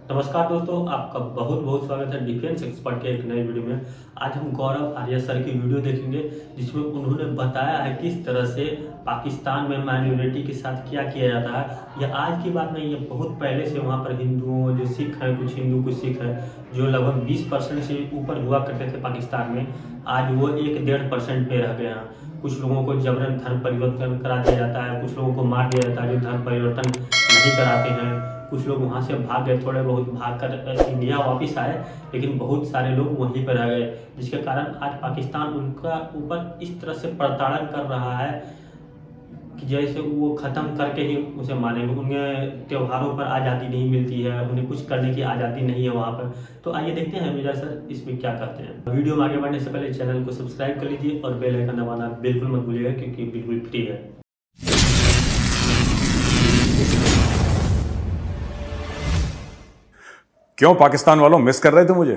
नमस्कार दोस्तों, आपका बहुत बहुत स्वागत है डिफेंस एक्सपर्ट के एक नए वीडियो में। आज हम गौरव आर्या सर की वीडियो देखेंगे जिसमें उन्होंने बताया है किस तरह से पाकिस्तान में माइनॉरिटी के साथ क्या किया जाता है। यह आज की बात नहीं है, बहुत पहले से वहाँ पर हिंदुओं, जो सिख हैं, कुछ हिंदू कुछ सिख हैं, जो लगभग 20% से ऊपर हुआ करते थे पाकिस्तान में, आज वो 1-1.5% पे रह गए हैं। कुछ लोगों को जबरन धर्म परिवर्तन करा दिया जाता है, कुछ लोगों को मार दिया जाता है जो धर्म परिवर्तन नहीं कराते हैं। कुछ लोग वहाँ से भाग गए, थोड़े बहुत भाग कर इंडिया वापस आए, लेकिन बहुत सारे लोग वहीं पर रह गए, जिसके कारण आज पाकिस्तान उनका ऊपर इस तरह से प्रताड़न कर रहा है कि जैसे वो ख़त्म करके ही उसे मानेंगे। उन्हें त्योहारों पर आज़ादी नहीं मिलती है, उन्हें कुछ करने की आज़ादी नहीं है वहाँ पर। तो आइए देखते हैं मिर्जा सर इसमें क्या कहते हैं। वीडियो में आगे बढ़ने से पहले चैनल को सब्सक्राइब कर लीजिए और बेल आइकन दबाना बिल्कुल मत भूलिएगा, क्योंकि बिल्कुल फ्री है। क्यों पाकिस्तान वालों मिस कर रहे थे मुझे?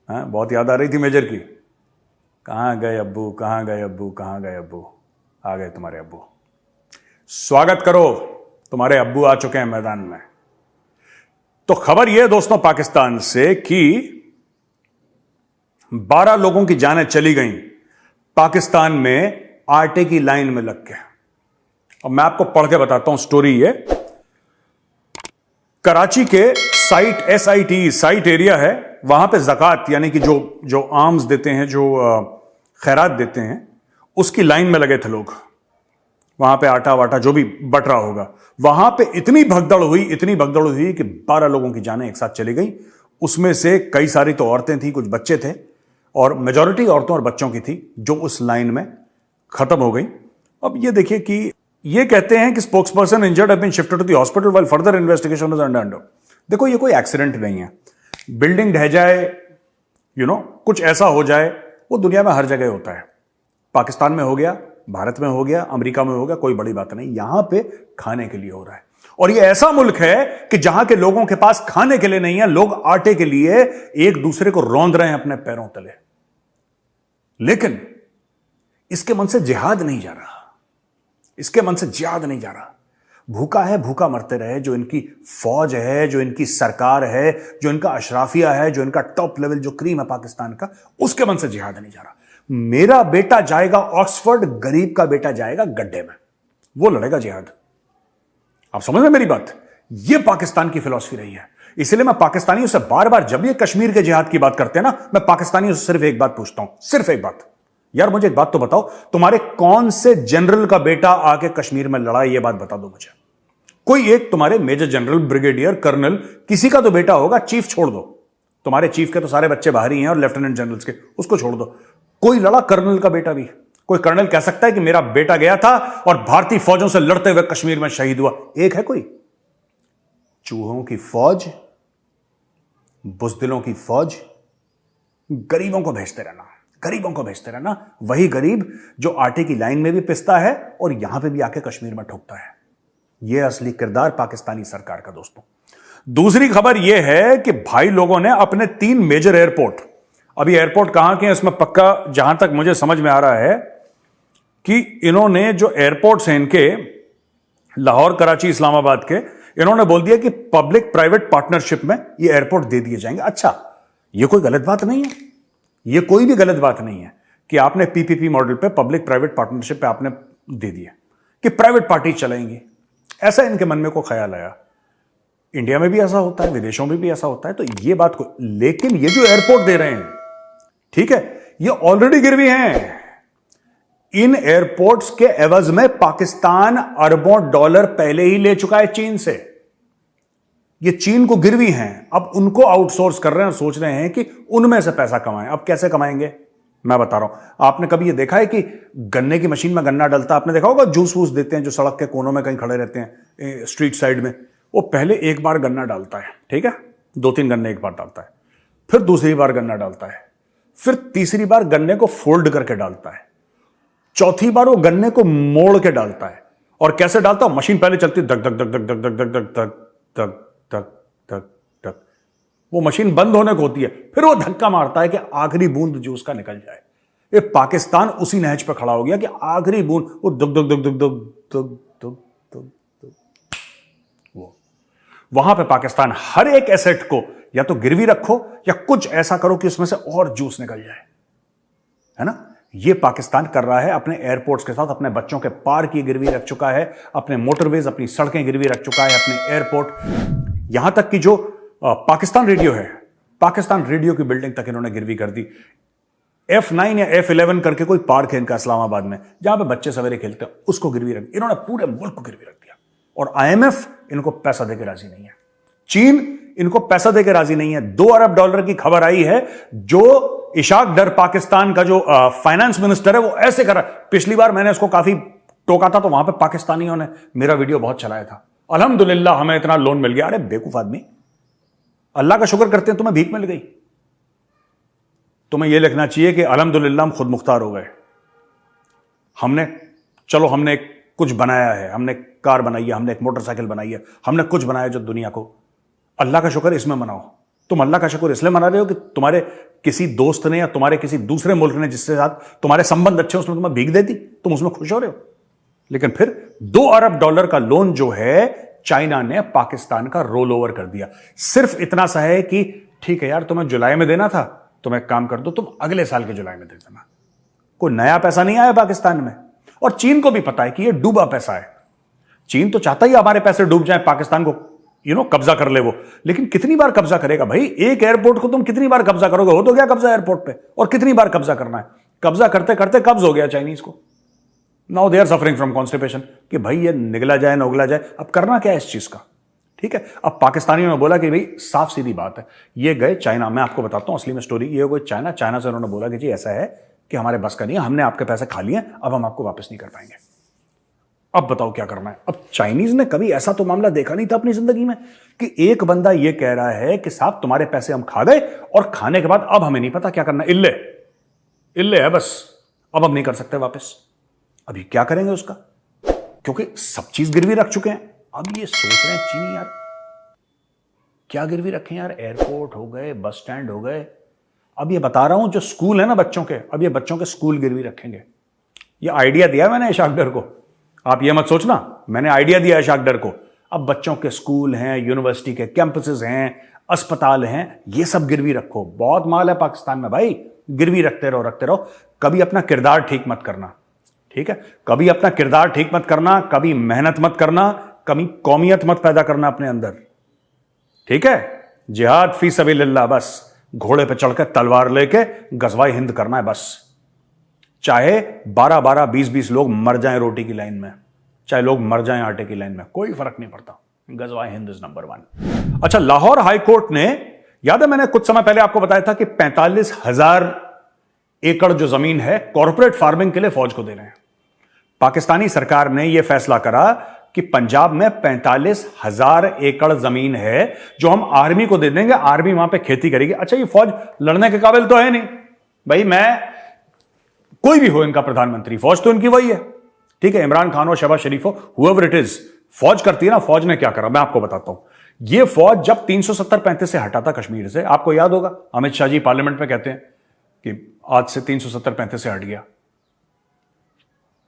हाँ, बहुत याद आ रही थी मेजर की। कहाँ गए अब्बू, कहाँ गए अब्बू, कहाँ गए अब्बू? आ गए तुम्हारे अब्बू। स्वागत करो, तुम्हारे अब्बू आ चुके हैं मैदान में। तो खबर यह है दोस्तों पाकिस्तान से कि 12 लोगों की जानें चली गईं पाकिस्तान में आटे की लाइन में लग के। अब मैं आपको पढ़ के बताता हूं स्टोरी। ये कराची के साइट SIT साइट एरिया है, वहां पे ज़कात यानी कि जो आर्म्स देते हैं, जो खैरात देते हैं, उसकी लाइन में लगे थे लोग। वहां पे आटा वाटा जो भी बट रहा होगा, वहां पे इतनी भगदड़ हुई कि 12 लोगों की जानें एक साथ चली गई। उसमें से कई सारी तो औरतें थी, कुछ बच्चे थे, और मेजॉरिटी औरतों और बच्चों की थी जो उस लाइन में खत्म हो गई। अब ये देखिए कि ये कहते हैं कि spokesperson injured have been shifted to the hospital while further investigation is under. देखो, ये कोई एक्सीडेंट नहीं है। बिल्डिंग ढह जाए, कुछ ऐसा हो जाए, वो दुनिया में हर जगह होता है। पाकिस्तान में हो गया, भारत में हो गया, अमेरिका में हो गया, कोई बड़ी बात नहीं। यहां पे खाने के लिए हो रहा है, और ये ऐसा मुल्क है कि जहां के लोगों के पास खाने के लिए नहीं है, लोग आटे के लिए एक दूसरे को रौंद रहे हैं अपने पैरों तले। लेकिन इसके मन से जिहाद नहीं जा रहा, इसके मन से जिहाद नहीं जा रहा। भूखा है, भूखा मरते रहे। जो इनकी फौज है, जो इनकी सरकार है, जो इनका अशराफिया है, जो इनका टॉप लेवल जो क्रीम है पाकिस्तान का, उसके मन से जिहाद नहीं जा रहा। मेरा बेटा जाएगा ऑक्सफोर्ड, गरीब का बेटा जाएगा गड्ढे में, वो लड़ेगा जिहाद। आप समझ रहे मेरी बात? ये पाकिस्तान की फिलॉसफी रही है। इसलिए मैं पाकिस्तानियों से बार बार, जब ये कश्मीर के जिहाद की बात करते हैं ना, मैं पाकिस्तानियों से सिर्फ एक बात पूछता हूं, सिर्फ एक बात। यार मुझे एक बात तो बताओ, तुम्हारे कौन से जनरल का बेटा आके कश्मीर में लड़ा? ये बात बता दो मुझे। कोई एक तुम्हारे मेजर जनरल, ब्रिगेडियर, कर्नल, किसी का तो बेटा होगा। चीफ छोड़ दो, तुम्हारे चीफ के तो सारे बच्चे बाहर ही हैं, और लेफ्टिनेंट जनरल्स के, उसको छोड़ दो। कोई लड़ा कर्नल का बेटा भी? कोई कर्नल कह सकता है कि मेरा बेटा गया था और भारतीय फौजों से लड़ते हुए कश्मीर में शहीद हुआ? एक है कोई? चूहों की फौज, बुज़दिलों की फौज, गरीबों को भेजते रहना, गरीबों को भेजते रहना। वही गरीब जो आटे की लाइन में भी पिसता है और यहां पे भी आके कश्मीर में ठोकता है। यह असली किरदार पाकिस्तानी सरकार का दोस्तों। दूसरी खबर यह है कि भाई लोगों ने अपने 3 मेजर एयरपोर्ट, अभी एयरपोर्ट कहां के हैं इसमें पक्का, जहां तक मुझे समझ में आ रहा है कि इन्होंने जो एयरपोर्ट्स हैं इनके, लाहौर, कराची, इस्लामाबाद के, इन्होंने बोल दिया कि पब्लिक प्राइवेट पार्टनरशिप में ये एयरपोर्ट दे दिए जाएंगे। अच्छा, ये कोई गलत बात नहीं है, ये कोई भी गलत बात नहीं है कि आपने PPP मॉडल पे, पब्लिक प्राइवेट पार्टनरशिप पे आपने दे दिया कि प्राइवेट पार्टी चलाएंगी। ऐसा इनके मन में को ख्याल आया। इंडिया में भी ऐसा होता है, विदेशों में भी ऐसा होता है, तो ये बात को, लेकिन ये जो एयरपोर्ट दे रहे हैं, ठीक है, ये ऑलरेडी गिरवी हैं। इन एयरपोर्ट्स के एवज में पाकिस्तान अरबों डॉलर पहले ही ले चुका है चीन से। ये चीन को गिरवी हैं, अब उनको आउटसोर्स कर रहे हैं और सोच रहे हैं कि उनमें से पैसा कमाएं। अब कैसे कमाएंगे मैं बता रहा हूं। आपने कभी ये देखा है कि गन्ने की मशीन में गन्ना डलता, आपने देखा होगा, जूस वूस देते हैं जो सड़क के कोनों में कहीं खड़े रहते हैं स्ट्रीट साइड में, वो पहले एक बार गन्ना डालता है, ठीक है, 2-3 गन्ने एक बार डालता है, फिर दूसरी बार गन्ना डालता है, फिर तीसरी बार गन्ने को फोल्ड करके डालता है, चौथी बार वो गन्ने को मोड़ के डालता है। और कैसे डालता है? मशीन पहले चलती, धक धक धक धक धक धक धक धक धक धक धक धक धक, वो मशीन बंद होने को होती है, फिर वो धक्का मारता है कि आखिरी बूंद जूस का निकल जाए। ये पाकिस्तान उसी नहज पर खड़ा हो गया कि आखिरी बूंद, वो धक धक धक धक धक धक धक धक, वो वहां पे पाकिस्तान हर एक एसेट को या तो गिरवी रखो या कुछ ऐसा करो कि उसमें से और जूस निकल जाए, है ना। ये पाकिस्तान कर रहा है अपने एयरपोर्ट्स के साथ, अपने बच्चों के पार्क की गिरवी रख चुका है, अपने मोटरवेज, अपनी सड़कें गिरवी रख चुका है, अपने एयरपोर्ट, यहां तक कि जो पाकिस्तान रेडियो है, पाकिस्तान रेडियो की बिल्डिंग तक इन्होंने गिरवी कर दी। F9 या F11 करके कोई पार्क है इनका इस्लामाबाद में, जहां पे बच्चे सवेरे खेलते हैं, उसको गिरवी रख, इन्होंने पूरे मुल्क को गिरवी रख दिया। और IMF इनको पैसा देकर राजी नहीं है, चीन इनको पैसा देकर राजी नहीं है। $2 अरब की खबर आई है, जो इशाक डर पाकिस्तान का जो फाइनेंस मिनिस्टर है, वो ऐसे कर रहा है। पिछली बार मैंने उसको काफी टोका था, तो वहां पे पाकिस्तानियों ने मेरा वीडियो बहुत चलाया था, अल्हम्दुलिल्लाह हमें इतना लोन मिल गया। अरे बेवकूफ आदमी, अल्लाह का शुक्र करते हैं तुम्हें भीख मिल गई। तुम्हें यह लिखना चाहिए कि अल्हम्दुलिल्लाह हम खुद मुख्तार हो गए, हमने कुछ बनाया है, हमने कार बनाई है, हमने एक मोटरसाइकिल बनाई है, हमने कुछ बनाया जो दुनिया को, अल्लाह का शुक्र इसमें मनाओ। तुम अल्लाह का शुक्र इसलिए मना रहे हो कि तुम्हारे किसी दोस्त ने या तुम्हारे किसी दूसरे मुल्क ने जिससे साथ तुम्हारे संबंध अच्छे, उसने तुम्हें भीख दे दी, तुम उसमें खुश हो रहे हो। लेकिन फिर $2 अरब का लोन जो है चाइना ने पाकिस्तान का रोल ओवर कर दिया। सिर्फ इतना सा है कि ठीक है यार, तुम्हें जुलाई में देना था, तुम एक काम कर दो, तुम अगले साल के जुलाई में दे देना। कोई नया पैसा नहीं आया पाकिस्तान में। और चीन को भी पता है कि यह डूबा पैसा है। चीन तो चाहता ही हमारे पैसे डूब जाए, पाकिस्तान को कब्जा कर ले वो। लेकिन कितनी बार कब्जा करेगा भाई? एक एयरपोर्ट को तुम कितनी बार कब्जा करोगे? हो तो गया कब्जा एयरपोर्ट पे, और कितनी बार कब्जा करना है? कब्जा करते करते कब्ज हो गया चाइनीज को। Now they are suffering from constipation कि भाई ये निगला जाए न उगला जाए। अब करना क्या है इस चीज का? ठीक है, अब पाकिस्तानियों ने बोला कि भाई साफ सीधी बात है, ये गए चाइना। मैं आपको बताता हूं असली में स्टोरी। ये कोई चाइना से उन्होंने बोला कि जी ऐसा है कि हमारे बस का नहीं है, हमने आपके पैसे खा लिए, अब हम आपको वापस नहीं कर पाएंगे। अब बताओ क्या करना है? अब चाइनीज ने कभी ऐसा तो मामला देखा नहीं था अपनी जिंदगी में कि एक बंदा ये कह रहा है कि साहब तुम्हारे पैसे हम खा गए, और खाने के बाद अब हमें नहीं पता क्या करना है, इल्ले है बस, अब हम नहीं कर सकते वापस। अभी क्या करेंगे उसका? क्योंकि सब चीज गिरवी रख चुके हैं। अब ये सोच रहे हैं चीनी यार क्या गिरवी रखें यार, एयरपोर्ट हो गए, बस स्टैंड हो गए। अब ये बता रहा हूं जो स्कूल है ना बच्चों के, अब ये बच्चों के स्कूल गिरवी रखेंगे। ये आइडिया दिया मैंने इशाक डर को, आप ये मत सोचना मैंने आइडिया दिया इशाक डर को। अब बच्चों के स्कूल हैं, यूनिवर्सिटी के कैंपसेस हैं, अस्पताल हैं, ये सब गिरवी रखो। बहुत माल है पाकिस्तान में भाई, गिरवी रखते रहो। कभी अपना किरदार ठीक मत करना, ठीक है? कभी अपना किरदार ठीक मत करना, कभी मेहनत मत करना, कभी कौमियत मत पैदा करना अपने अंदर, ठीक है? जिहाद फी सबीलिल्लाह, बस घोड़े पे चढ़कर तलवार लेके गजवाए हिंद करना है बस। चाहे 12-12, 20-20 लोग मर जाएं रोटी की लाइन में, चाहे लोग मर जाएं आटे की लाइन में, कोई फर्क नहीं पड़ता। गजवाए हिंद इज नंबर 1। अच्छा, लाहौर हाई कोर्ट ने, याद है मैंने कुछ समय पहले आपको बताया था कि 45,000 एकड़ जो जमीन है कॉर्पोरेट फार्मिंग के लिए फौज को दे रहे हैं। पाकिस्तानी सरकार ने यह फैसला करा कि पंजाब में 45,000 एकड़ जमीन है जो हम आर्मी को दे देंगे, आर्मी वहां पे खेती करेगी। अच्छा, ये फौज लड़ने के काबिल तो है नहीं भाई, मैं कोई भी हो इनका प्रधानमंत्री, फौज तो इनकी वही है, ठीक है? इमरान खान हो, शहबाज शरीफ हो, हुएवर इट इज, फौज करती है ना। फौज ने क्या करा मैं आपको बताता हूं। यह फौज जब 370-35 से हटा था कश्मीर से, आपको याद होगा अमित शाह जी पार्लियामेंट में कहते हैं कि आज से 370-35 से हट गया।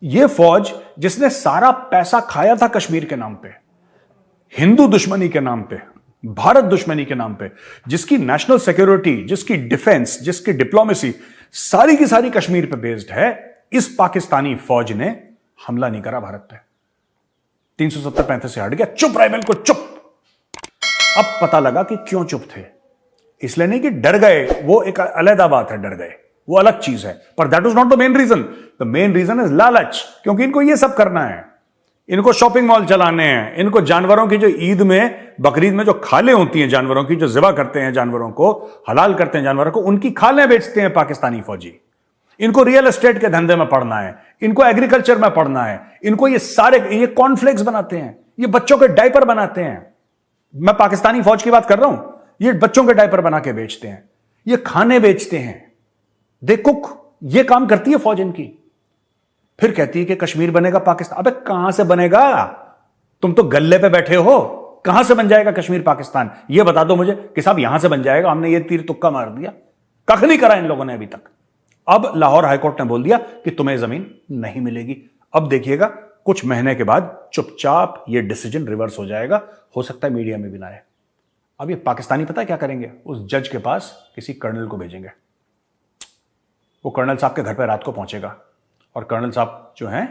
यह फौज जिसने सारा पैसा खाया था कश्मीर के नाम पे, हिंदू दुश्मनी के नाम पे, भारत दुश्मनी के नाम पे, जिसकी नेशनल सिक्योरिटी, जिसकी डिफेंस, जिसकी डिप्लोमेसी सारी की सारी कश्मीर पे बेस्ड है, इस पाकिस्तानी फौज ने हमला नहीं करा भारत पे। 370-35 से हट गया, चुप रहे, बिल्कुल चुप। अब पता लगा कि क्यों चुप थे, इसलिए नहीं कि डर गए, वो एक अलग बात है, डर गए वो अलग चीज है, पर that was not the main reason. The main reason is लालच, क्योंकि इनको ये सब करना है, इनको शॉपिंग मॉल चलाने हैं, इनको जानवरों की जो ईद में, बकरीद में जो खालें होती हैं जानवरों की, जो ज़िबा करते हैं जानवरों को, हलाल करते हैं जानवरों को, उनकी खालें बेचते हैं पाकिस्तानी फौजी। इनको रियल एस्टेट के धंधे में पड़ना है, इनको एग्रीकल्चर में पड़ना है, इनको ये कॉर्नफ्लेक्स बनाते हैं, ये बच्चों के डायपर बनाते हैं। मैं पाकिस्तानी फौज की बात कर रहा हूं, ये बच्चों के डायपर बना के बेचते हैं, ये खाने बेचते हैं, दे कुक, ये काम करती है फौज इनकी। फिर कहती है कि कश्मीर बनेगा पाकिस्तान। अबे कहां से बनेगा? तुम तो गल्ले पे बैठे हो, कहां से बन जाएगा कश्मीर पाकिस्तान? ये बता दो मुझे कि साहब यहां से बन जाएगा। हमने ये तीर तुक्का मार दिया, कख नहीं करा इन लोगों ने अभी तक। अब लाहौर हाईकोर्ट ने बोल दिया कि तुम्हें जमीन नहीं मिलेगी। अब देखिएगा कुछ महीने के बाद चुपचाप ये डिसीजन रिवर्स हो जाएगा, हो सकता है मीडिया में भी ना आए। अब ये पाकिस्तानी पता है क्या करेंगे, उस जज के पास किसी कर्नल को भेजेंगे, वो कर्नल साहब के घर पे रात को पहुंचेगा और कर्नल साहब जो हैं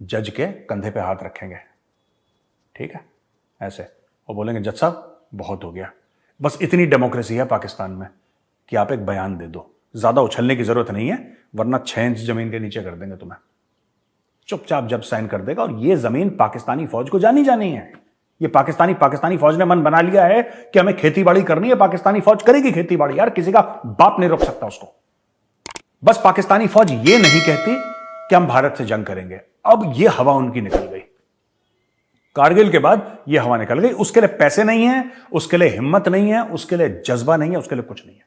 जज के कंधे पे हाथ रखेंगे, ठीक है, ऐसे, और बोलेंगे जज साहब बहुत हो गया। बस इतनी डेमोक्रेसी है पाकिस्तान में कि आप एक बयान दे दो, ज्यादा उछलने की जरूरत नहीं है, वरना 6 इंच जमीन के नीचे कर देंगे तुम्हें। चुपचाप जब साइन कर देगा, और ये जमीन पाकिस्तानी फौज को जानी है। ये पाकिस्तानी फौज ने मन बना लिया है कि हमें खेतीबाड़ी करनी है, पाकिस्तानी फौज करेगी खेतीबाड़ी, यार किसी का बाप नहीं रोक सकता उसको। बस पाकिस्तानी फौज ये नहीं कहती कि हम भारत से जंग करेंगे। अब ये हवा उनकी निकल गई, कारगिल के बाद ये हवा निकल गई। उसके लिए पैसे नहीं है, उसके लिए हिम्मत नहीं है, उसके लिए जज्बा नहीं है, उसके लिए कुछ नहीं है।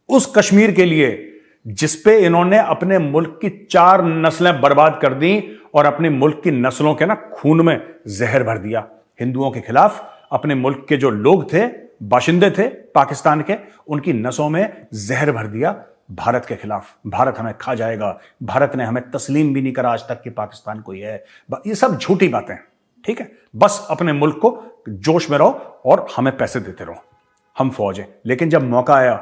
उस कश्मीर के लिए जिसपे इन्होंने अपने मुल्क की 4 नस्लें बर्बाद कर दी और अपने मुल्क की नस्लों के ना खून में जहर भर दिया, हिंदुओं के खिलाफ अपने मुल्क के जो लोग थे, बाशिंदे थे पाकिस्तान के, उनकी नसों में जहर भर दिया भारत के खिलाफ। भारत हमें खा जाएगा, भारत ने हमें तस्लीम भी नहीं करा आज तक कि पाकिस्तान कोई है। ये सब झूठी बातें, ठीक है। बस अपने मुल्क को जोश में रहो और हमें पैसे देते रहो, हम फौज हैं। लेकिन जब मौका आया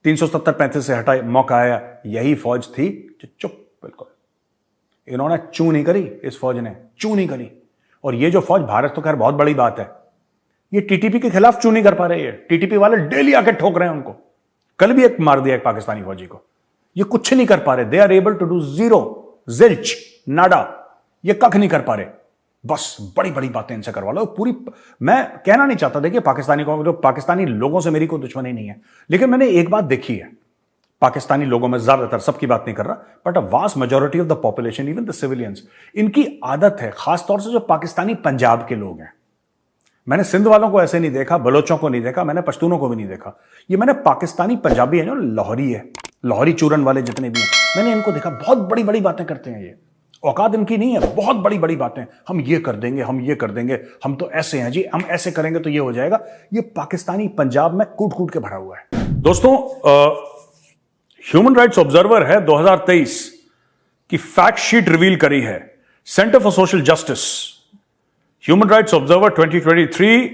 370-35 से हटाए, मौका आया, यही फौज थी जो चुप, बिल्कुल इन्होंने चू नहीं करी, इस फौज ने चू नहीं करी। और ये जो फौज, भारत तो खैर बहुत बड़ी बात है, ये टीटीपी के खिलाफ चू नहीं कर पा रहे हैं। टीटीपी वाले डेली आके ठोक रहे हैं उनको। कल भी एक मार दिया एक पाकिस्तानी फौजी को। ये कुछ नहीं कर पा रहे, they are able to do zero, zilch, nada, ये कख नहीं कर पा रहे। बस बड़ी बड़ी बातें इनसे करवा लो पूरी। मैं कहना नहीं चाहता, देखिए पाकिस्तानी लोगों से मेरी कोई दुश्मनी नहीं है, लेकिन मैंने एक बात देखी है, पाकिस्तानी लोगों में, ज्यादातर, सबकी बात नहीं कर रहा, but a vast majority of the population, even the civilians, इनकी आदत है, खासतौर से जो पाकिस्तानी पंजाब के लोग हैं। मैंने सिंध वालों को ऐसे नहीं देखा, बलोचों को नहीं देखा, मैंने पश्तूनों को भी नहीं देखा। ये मैंने पाकिस्तानी पंजाबी है जो लाहौरी है, लाहौरी चूरन वाले जितने भी हैं, मैंने इनको देखा, बहुत बड़ी बड़ी बातें करते हैं। ये औकात इनकी नहीं है, बहुत बड़ी बड़ी बातें, हम ये कर देंगे, हम ये कर देंगे, हम तो ऐसे हैं जी, हम ऐसे करेंगे तो ये हो जाएगा। ये पाकिस्तानी पंजाब में कूट कूट के भरा हुआ है। दोस्तों, ह्यूमन राइट्स ऑब्जर्वर है 2023 की फैक्ट शीट रिवील करी है centre for social justice. Human rights observer 2023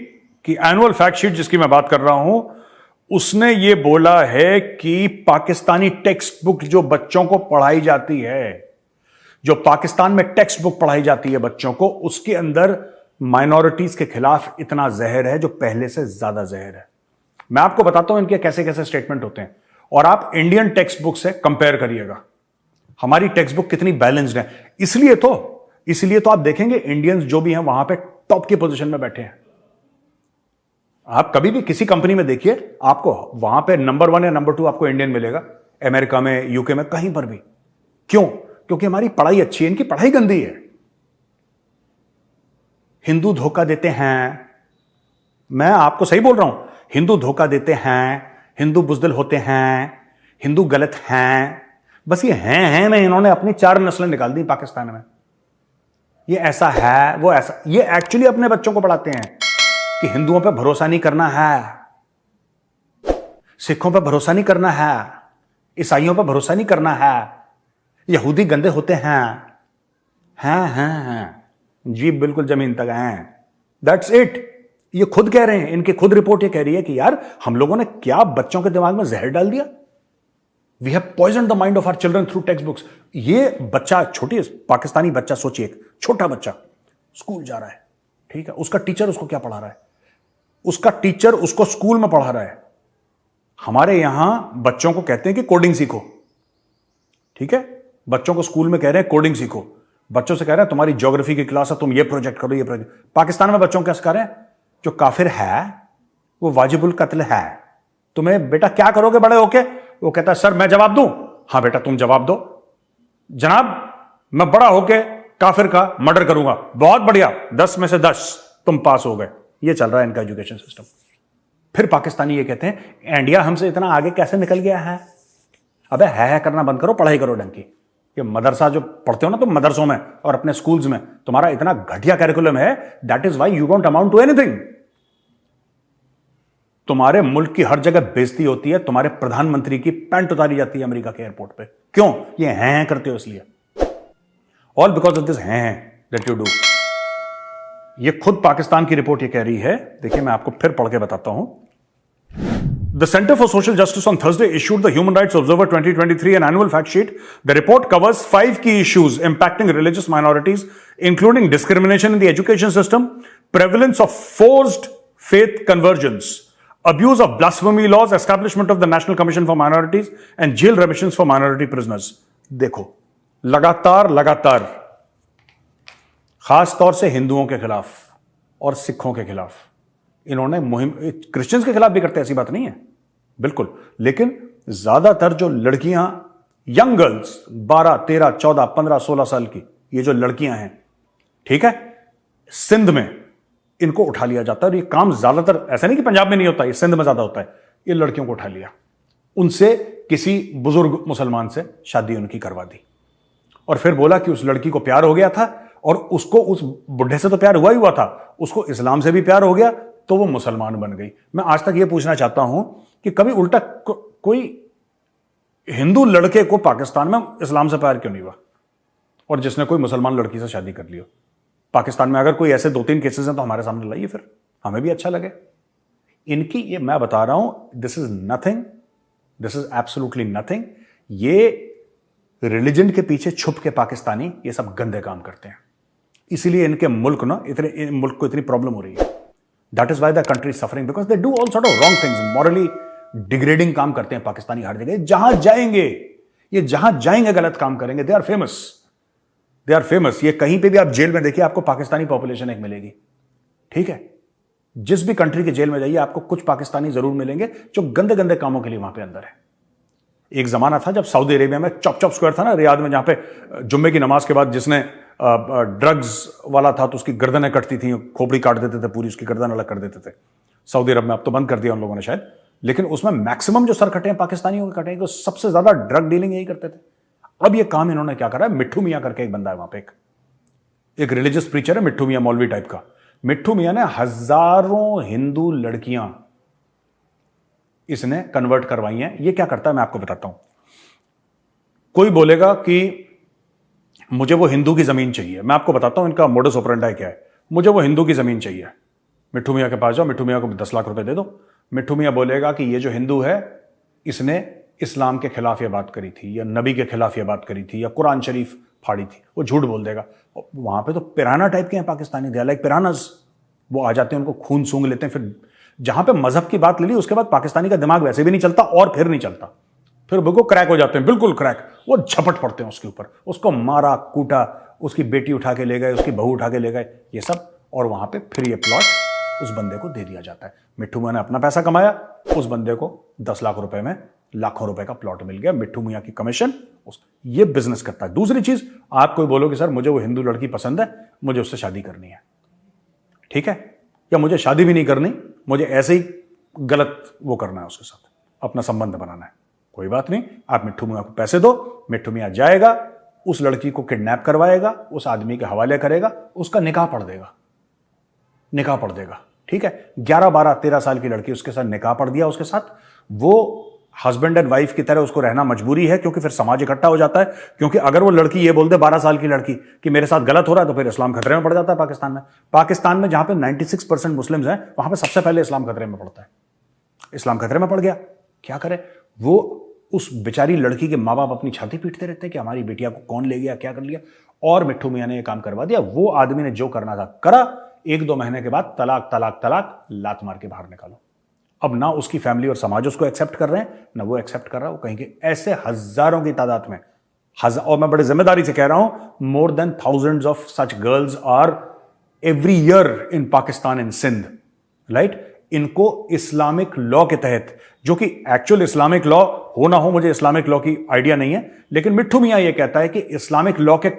की एनुअल फैक्ट शीट जिसकी मैं बात कर रहा हूं, उसने ये बोला है कि पाकिस्तानी टेक्स्ट बुक जो बच्चों को पढ़ाई जाती है, जो पाकिस्तान में टेक्स्ट बुक पढ़ाई जाती है बच्चों को, उसके अंदर माइनॉरिटीज के खिलाफ इतना जहर है जो पहले से ज्यादा जहर है। मैं आपको बताता हूं इनके कैसे कैसे स्टेटमेंट होते हैं, और आप इंडियन टेक्स्ट बुक से कंपेयर करिएगा। हमारी टेक्स्ट बुक कितनी बैलेंस्ड है। इसलिए तो आप देखेंगे इंडियंस जो भी हैं वहां पे टॉप की पोजीशन में बैठे हैं। आप कभी भी किसी कंपनी में देखिए, आपको वहां पे नंबर 1 या नंबर 2 आपको इंडियन मिलेगा, अमेरिका में, यूके में, कहीं पर भी। क्यों? क्योंकि हमारी पढ़ाई अच्छी है, इनकी पढ़ाई गंदी है। हिंदू धोखा देते हैं, मैं आपको सही बोल रहा हूं, हिंदू धोखा देते हैं, हिंदू बुजदिल होते हैं, हिंदू गलत हैं। बस ये हैं में इन्होंने अपनी 4 नस्लें निकाल दी पाकिस्तान में। ये ऐसा है, वो ऐसा। ये एक्चुअली अपने बच्चों को पढ़ाते हैं कि हिंदुओं पे भरोसा नहीं करना है, सिखों पे भरोसा नहीं करना है, ईसाइयों पे भरोसा नहीं करना है, यहूदी गंदे होते हैं। हैं जी, बिल्कुल जमीन तक हैं। That's it. ये खुद कह रहे हैं, इनकी खुद रिपोर्ट ये कह रही है कि यार हम लोगों ने क्या बच्चों के दिमाग में जहर डाल दिया। We have poison the mind of our children through text books. ये बच्चा, छोटी पाकिस्तानी बच्चा, सोचिए, एक छोटा बच्चा स्कूल जा रहा है, ठीक है, उसका टीचर उसको क्या पढ़ा रहा है? उसका टीचर उसको स्कूल में पढ़ा रहा है। हमारे यहां बच्चों को कहते हैं कि कोडिंग सीखो, ठीक है, बच्चों को स्कूल में कह रहे हैं कोडिंग सीखो। बच्चों से कह रहे हैं तुम्हारी ज्योग्राफी की क्लास है, तुम ये प्रोजेक्ट करो, ये प्रोजेक्ट। पाकिस्तान में बच्चों को क्या सिखा रहे हैं? जो काफिर है वो वाजिबुल कत्ल है, तुम्हें बेटा क्या करोगे बड़े होके? वो कहता है सर मैं जवाब दूं। हाँ बेटा तुम जवाब दो। जनाब मैं बड़ा होके काफिर का मर्डर करूंगा। बहुत बढ़िया, 10 में से 10 तुम पास हो गए। ये चल रहा है इनका एजुकेशन सिस्टम। फिर पाकिस्तानी ये कहते हैं इंडिया हमसे इतना आगे कैसे निकल गया है। अबे है करना बंद करो, पढ़ाई करो ढंग की। ये मदरसा जो पढ़ते हो ना तुम मदरसों में और अपने स्कूल्स में, तुम्हारा इतना घटिया कैरिकुलम है, that is why you don't amount to anything. तुम्हारे मुल्क की हर जगह बेइज्जती होती है, तुम्हारे प्रधानमंत्री की पैंट उतारी जाती है अमेरिका के एयरपोर्ट पे। क्यों? ये हैं करते हो इसलिए। ऑल बिकॉज ऑफ दिस हैं। that you do. ये खुद पाकिस्तान की रिपोर्ट ये कह रही है, देखिए मैं आपको फिर पढ़ के बताता हूं. The Center for Social Justice on Thursday issued the Human Rights Observer 2023 an annual fact sheet. The report covers 5 key issues impacting religious minorities, including discrimination in the education system, prevalence of forced faith conversions, abuse of blasphemy laws, establishment of the National Commission for Minorities, and jail remissions for minority prisoners. देखो, लगातार खास तौर से हिंदुओं के खिलाफ और सिखों के खिलाफ इन्होंने मुहिम, क्रिश्चियंस के खिलाफ भी करते हैं, ऐसी बात नहीं है बिल्कुल, लेकिन ज्यादातर जो लड़कियां, यंग गर्ल्स 12, 13, 14, 15, 16 साल की, ये जो लड़कियां हैं, ठीक है, सिंध में इनको उठा लिया जाता है. और ये काम ज्यादातर, ऐसा नहीं कि पंजाब में नहीं होता, ये सिंध में ज्यादा होता है. ये लड़कियों को उठा लिया, उनसे किसी बुजुर्ग मुसलमान से शादी उनकी करवा दी और फिर बोला कि उस लड़की को प्यार हो गया था और उसको उस बुढ़े से तो प्यार हुआ ही हुआ था, उसको इस्लाम से भी प्यार हो गया तो वो मुसलमान बन गई. मैं आज तक ये पूछना चाहता हूं कि कभी उल्टा कोई हिंदू लड़के को पाकिस्तान में इस्लाम से प्यार क्यों नहीं हुआ, और जिसने कोई मुसलमान लड़की से शादी कर लियो. पाकिस्तान में अगर कोई ऐसे 2-3 केसेस हैं तो हमारे सामने लाइए, फिर हमें भी अच्छा लगे. इनकी, ये मैं बता रहा हूं, this is nothing, this is absolutely nothing. ये रिलीजन के पीछे छुप के पाकिस्तानी ये सब गंदे काम करते हैं, इसीलिए इनके मुल्क ना मुल्क को इतनी प्रॉब्लम हो रही है. That is why the country is suffering, because they do all sort of wrong things. Morally degrading काम करते हैं पाकिस्तानी हर जगह. जहां जाएंगे गलत काम करेंगे. They are famous. ये कहीं पे भी आप जेल में देखिए, आपको पाकिस्तानी पॉपुलेशन एक मिलेगी, ठीक है. जिस भी कंट्री के जेल में जाइए आपको कुछ पाकिस्तानी जरूर मिलेंगे जो गंदे गंदे कामों के लिए वहां पे अंदर है. एक जमाना था जब सऊदी अरेबिया में चॉप स्क्वायर था ना, रियाद में, जहां पे जुम्मे की नमाज के बाद जिसने ड्रग्स वाला था तो उसकी गर्दनें कटती थी, खोपड़ी काट देते थे, पूरी उसकी गर्दन अलग कर देते थे. सऊदी अरब में, अब तो बंद कर दिया उन लोगों ने शायद, लेकिन उसमें मैक्सिमम जो सर कटे हैं पाकिस्तानियों के कटे हैं, तो सबसे ज्यादा ड्रग डीलिंग यही करते थे. अब ये काम इन्होंने क्या करा है, मिट्ठू मियां करके एक बंदा है वहां पे, एक रिलीजियस प्रीचर है, मिट्ठू मियां, मौलवी टाइप का. मिट्ठू मियां ने हजारों हिंदू लड़कियां इसने कन्वर्ट करवाई हैं. ये क्या करता है मैं आपको बताता हूं. कोई बोलेगा कि मुझे वो हिंदू की जमीन चाहिए, मैं आपको बताता हूं इनका मोडस ऑपरेंडी क्या है. मुझे वो हिंदू की जमीन चाहिए, मिट्ठू मियां के पास जाओ, मिट्ठू मियां को 10 लाख रुपए दे दो. मिट्ठू मियां बोलेगा कि ये जो हिंदू है इसने इस्लाम के खिलाफ ये बात करी थी, या नबी के खिलाफ ये बात करी थी, या कुरान शरीफ फाड़ी थी. वो झूठ बोल देगा. वहां पे तो पिराना टाइप के हैं पाकिस्तानी, दे आर लाइक पिरानास. वो आ जाते हैं, उनको खून सूंघ लेते हैं. फिर जहां पे मजहब की बात ले ली, उसके बाद पाकिस्तानी का दिमाग वैसे भी नहीं चलता और फिर नहीं चलता, फिर बिल्कुल क्रैक हो जाते हैं, बिल्कुल क्रैक. वो झपट पड़ते हैं उसके ऊपर, उसको मारा कूटा, उसकी बेटी उठा के ले गए, उसकी बहू उठा के ले गए, ये सब. और वहां पे फिर ये प्लॉट उस बंदे को दे दिया जाता है. मिट्ठू मियां ने अपना पैसा कमाया, उस बंदे को 10 लाख रुपए में लाखों रुपए का प्लॉट मिल गया. मिट्ठू मियां की कमीशन, ये बिजनेस करता है. दूसरी चीज, आप कोई बोलो कि सर मुझे वो हिंदू लड़की पसंद है, मुझे उससे शादी करनी है, ठीक है, या मुझे शादी भी नहीं करनी, मुझे ऐसे ही गलत वो करना है, उसके साथ अपना संबंध बनाना है, कोई बात नहीं. आप मिट्ठू मियां को पैसे दो, मिट्ठू मियां जाएगा, उस लड़की को किडनैप करवाएगा, उस आदमी के हवाले करेगा, उसका निकाह पढ़ देगा, ठीक है. 11, 12, 13 साल की लड़की, उसके साथ निकाह पढ़ दिया, उसके साथ वो हस्बैंड एंड वाइफ की तरह उसको रहना मजबूरी है, क्योंकि फिर समाज इकट्ठा हो जाता है. क्योंकि अगर वो लड़की ये बोल दे, 12 साल की लड़की, कि मेरे साथ गलत हो रहा है, तो फिर इस्लाम खतरे में पड़ जाता है. पाकिस्तान में जहां पे 96% मुस्लिम्स हैं, वहां पे सबसे पहले इस्लाम खतरे में पड़ता है. इस्लाम खतरे में पड़ गया, क्या करे वो. उस बेचारी लड़की के माँ बाप अपनी छाती पीटते रहते हैं कि हमारी बेटिया को कौन ले गया, क्या कर लिया, और मिट्ठू मियां ने यह काम करवा दिया. वो आदमी ने जो करना था करा, 1-2 महीने के बाद तलाक, लात मार के बाहर निकालो. अब ना उसकी फैमिली और समाज उसको एक्सेप्ट कर रहे हैं, ना वो एक्सेप्ट कर रहा है. वो कहेंगे ऐसे हजारों की तादाद में, और मैं बड़े जिम्मेदारी से कह रहा हूं, more than thousands of such girls are every year in Pakistan, in Sindh, right. इनको इस्लामिक लॉ के तहत, जो कि एक्चुअल इस्लामिक लॉ हो ना हो, मुझे इस्लामिक लॉ की आइडिया नहीं है, लेकिन मिट्ठू मियां यह कहता है कि इस्लामिक लॉ के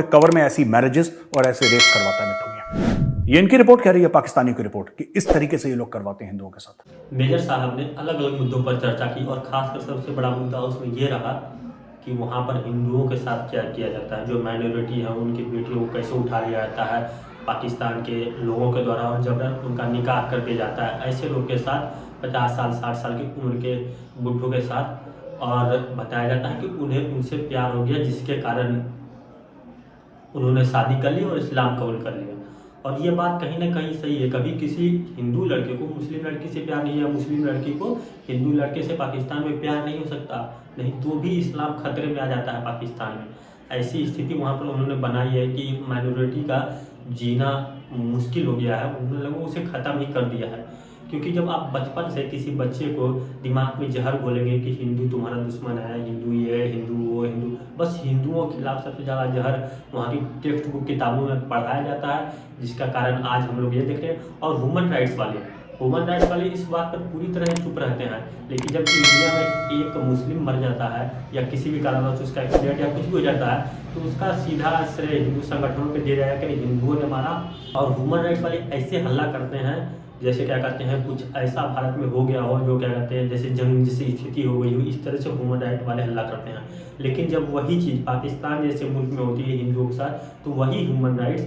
कवर में ऐसी मैरिजेस और ऐसे रेप्स करवाता है मिट्ठू मियां. ये इनकी रिपोर्ट कह रही है, पाकिस्तानी की रिपोर्ट, कि इस तरीके से ये लोग करवाते हैं हिंदुओं के साथ. मेजर साहब ने अलग अलग मुद्दों पर चर्चा की और खासकर सबसे बड़ा मुद्दा उसमें यह रहा कि वहाँ पर हिंदुओं के साथ क्या किया जाता है, जो माइनॉरिटी है उनकी बेटियों को कैसे उठा लिया जाता है पाकिस्तान के लोगों के द्वारा, और जबरन उनका निकाह कर दिया जाता है ऐसे लोग के साथ, 50 साल 60 साल की उम्र के बुढ़ों के साथ. और बताया जाता है कि उन्हें उनसे प्यार हो गया, जिसके कारण उन्होंने शादी कर ली और इस्लाम कबूल कर लिया। और ये बात कहीं ना कहीं सही है। कभी किसी हिंदू लड़के को मुस्लिम लड़की से प्यार नहीं है, मुस्लिम लड़की को हिंदू लड़के से पाकिस्तान में प्यार नहीं हो सकता, नहीं तो भी इस्लाम खतरे में आ जाता है पाकिस्तान में। ऐसी स्थिति वहाँ पर उन्होंने बनाई है कि माइनॉरिटी का जीना मुश्किल हो गया है, उन्होंने लोगों उसे ख़त्म ही कर दिया है। क्योंकि जब आप बचपन से किसी बच्चे को दिमाग में जहर घोलेंगे कि हिंदू तुम्हारा दुश्मन है, हिंदू ये, हिंदू वो, हिंदू बस हिंदुओं के खिलाफ सबसे ज़्यादा जहर वहाँ की टेक्स्ट बुक किताबों में पढ़ाया जाता है, जिसका कारण आज हम लोग ये देख रहे हैं। और ह्यूमन राइट्स वाले इस बात पर पूरी तरह चुप रहते हैं। लेकिन जब इंडिया में एक मुस्लिम मर जाता है या किसी भी कारणवश उसका एक्सीडेंट या कुछ भी हो जाता है, तो उसका सीधा श्रेय हिंदू संगठनों पर दे जाएगा कि हिंदुओं ने मारा। और ह्यूमन राइट्स वाले ऐसे हल्ला करते हैं जैसे क्या कहते हैं कुछ ऐसा भारत में हो गया हो जो क्या कहते हैं जैसे जंग जैसी स्थिति हो गई हो, इस तरह से ह्यूमन राइट वाले हल्ला करते हैं। लेकिन जब वही चीज़ पाकिस्तान जैसे मुल्क में होती है हिंदुओं के साथ, तो वही ह्यूमन राइट्स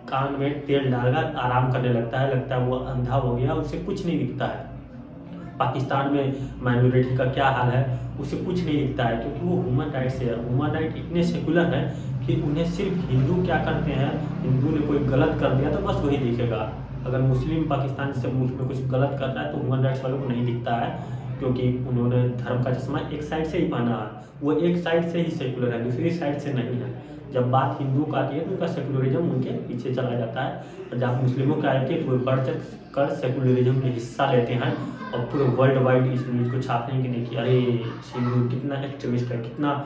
कान में तेल डालकर आराम करने लगता है वो अंधा हो गया, उससे कुछ नहीं दिखता है। पाकिस्तान में माइनॉरिटी का क्या हाल है उसे कुछ नहीं दिखता है, क्योंकि वो ह्यूमन राइट से है। ह्यूमन राइट इतने सेकुलर हैं कि उन्हें सिर्फ हिंदू क्या करते हैं, हिंदू ने कोई गलत कर दिया तो बस वही दिखेगा। अगर मुस्लिम पाकिस्तान जैसे मुल्क में कुछ गलत कर रहा है तो ह्यूमन राइट्स वालों को नहीं दिखता है, क्योंकि उन्होंने धर्म का चश्मा एक साइड से ही पहना है। वो एक साइड से ही सेकुलर है, दूसरी साइड से नहीं है। जब बात हिंदू का आती है तो उनका सेकुलरिज्म उनके पीछे चला जाता है, और जब मुस्लिमों का आती है तो वो बढ़ चढ़ कर सेकुलरिज्म में हिस्सा लेते हैं और पूरे वर्ल्ड वाइड इस न्यूज़ को छापते हैं कि देखिए अरे हिंदू कितना एक्टिविस्ट है, कितना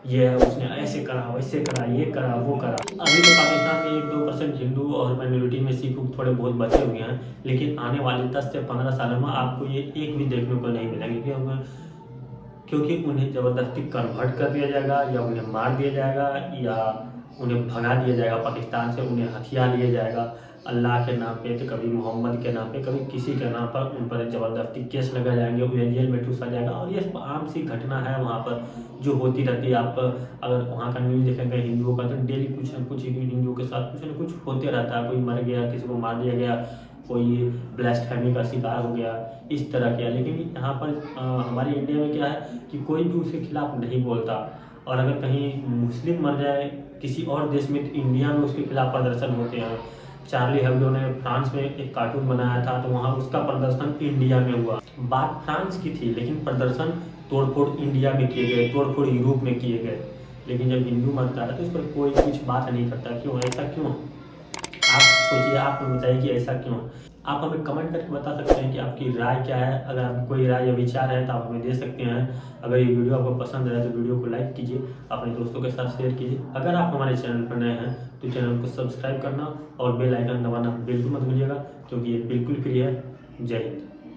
ये है, उसने ऐसे करा वैसे करा ये करा वो करा। अभी तो पाकिस्तान में 1-2% हिंदू और माइनॉरिटी में सिख थोड़े बहुत बचे हुए हैं, लेकिन आने वाले 10 से 15 सालों में आपको ये एक भी देखने को नहीं मिलेंगे, क्योंकि उन्हें ज़बरदस्ती कन्वर्ट कर दिया जाएगा या उन्हें मार दिया जाएगा या उन्हें भगा दिया जाएगा पाकिस्तान से, उन्हें हथियार लिया जाएगा अल्लाह के नाम पे, तो कभी मोहम्मद के नाम पे, कभी किसी के नाम पर उन पर ज़बरदस्ती केस लगा जाएंगे, उन्हें जेल में ठूसा जाएगा। और ये आम सी घटना है वहाँ पर जो होती रहती है। आप अगर वहाँ का न्यूज़ देखेंगे हिंदुओं का, तो डेली कुछ न कुछ हिंदुओं के साथ कुछ न कुछ होते रहता है। कोई मर गया, किसी को मार दिया गया, कोई ब्लास्फेमी का शिकार हो गया, इस तरह के। लेकिन यहाँ पर हमारे इंडिया में क्या है कि कोई भी उसके खिलाफ नहीं बोलता, और अगर कहीं मुस्लिम मर जाए किसी और देश में तो इंडिया में उसके खिलाफ प्रदर्शन होते हैं। चार्ली हेब्डो ने फ्रांस में एक कार्टून बनाया था तो वहाँ उसका प्रदर्शन इंडिया में हुआ। बात फ्रांस की थी लेकिन प्रदर्शन तोड़फोड़ इंडिया में किए गए, तोड़फोड़ यूरोप में किए गए। लेकिन जब हिंदू मरता है तो इस पर कोई कुछ बात नहीं करता। क्यों ऐसा क्यों? आप सोचिए, आप हमें बताइए कि ऐसा क्यों। आप हमें कमेंट करके बता सकते हैं कि आपकी राय क्या है। अगर आपकी कोई राय या विचार है तो आप हमें दे सकते हैं। अगर ये वीडियो आपको पसंद आया तो वीडियो को लाइक कीजिए, अपने दोस्तों के साथ शेयर कीजिए। अगर आप हमारे चैनल पर नए हैं तो चैनल को सब्सक्राइब करना और बेल आइकन दबाना बिल्कुल मत भूलिएगा, क्योंकि ये बिल्कुल फ्री है। जय हिंद।